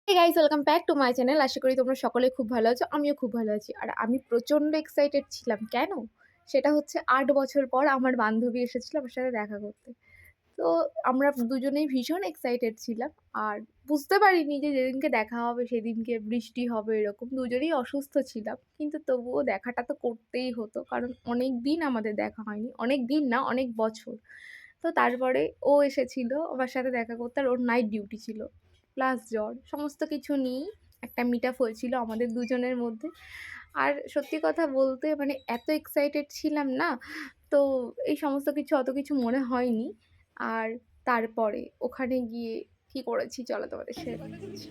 Hey guys, welcome back to my channel. আশা করি তোমরা সকলে খুব ভালো আছো। আমিও খুব ভালো আছি। আর আমি প্রচণ্ড এক্সাইটেড ছিলাম। কেন? সেটা হচ্ছে ৮ বছর পর আমার বান্ধবী এসেছিল আমার সাথে দেখা করতে। তো আমরা দুজনেই ভীষণ এক্সাইটেড ছিলাম। আর বুঝতে পারিনি যে যেদিনকে দেখা হবে সেদিনকে বৃষ্টি হবে এরকম। দুজনেই অসুস্থ ছিলাম। কিন্তু তবুও দেখাটা তো করতেই হতো। কারণ অনেক দিন আমাদের দেখা হয়নি। অনেক দিন না, অনেক বছর। তো তারপরে ও এসেছিল আমার সাথে দেখা করতে। আর ওর নাইট ডিউটি ছিল। প্লাস জ্বর। সমস্ত কিছু নিয়েই একটা মিট আপ হয়েছিল আমাদের দুজনের মধ্যে। আর সত্যি কথা বলতে মানে এত এক্সাইটেড ছিলাম না, তো এই সমস্ত কিছু অত কিছু মনে হয়নি। আর তারপরে ওখানে গিয়ে কি করেছি চলো তোমাদের শেয়ার করছি।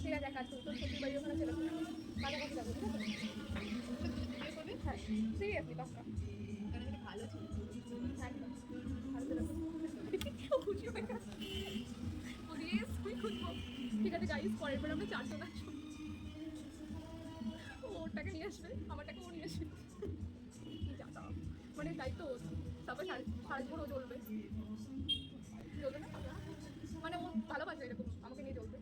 ঠিক আছে, কাজ করি। তোর শ্বশুর বাড়ি ওখানে চলে যাবো। কাছাকাছি যাবো, ঠিক আছে? হ্যাঁ, সিরিয়াসলি পাক্কা। কারণ এটা ভালো ছিল। একদম। ভালো ছিল। ও খুশি হয়ে গেছে। বলছি, "ইয়েস, আমি খুঁজবো।" ঠিক আছে গাইস, পরের বার আমরা ৪ জন আসবো। ও ওর টাকা নিয়ে আসবে, আমার টাকা ও নিয়ে আসবে। কি যাতা। মানে দায়িত্ব ওর। তারপর সারা জীবন ও জ্বলবে। জ্বলবে না? মানে ও ভালোবাসে এরকম আমাকে নিয়ে জ্বলবে।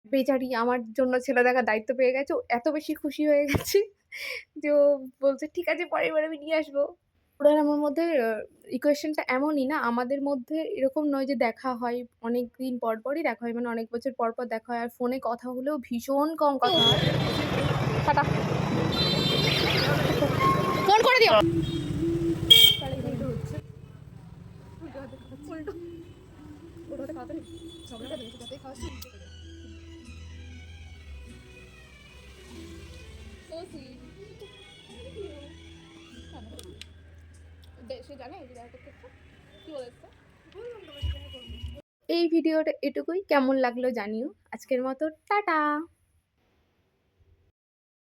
বেচারি আমার জন্য ছেলে দেখার দায়িত্ব পেয়ে গেছে। ও এত বেশি খুশি হয়ে গেছে যে ও বলছে, "ঠিক আছে পরের বার আমি নিয়ে আসবো।" ওর আর আমার মধ্যে ইকুয়েশনটা এমনই না, আমাদের মধ্যে এরকম নয় যে দেখা হয় অনেকদিন পর পরই দেখা হয়। মানে অনেক বছর পর, পর দেখা হয়। আর ফোনে কথা হলেও ভীষণ কম কথা হয়। টাটা। ফোন করে দিও। তাহলে উল্টো হচ্ছে। উল্টো হাতে খাচ্ছি। উল্টো হাতে খাওয়াতে নেই। ঝগড়া হবে, যাতে খাওয়াচ্ছি। So sweet. সে জানে যে দেখা করতে এসেছে? কি বলেছে? বললাম তোমাকে দেখা করবো। এই ভিডিওটা এটুকুই। কেমন লাগলো জানিও। আজকের মতো টাটা।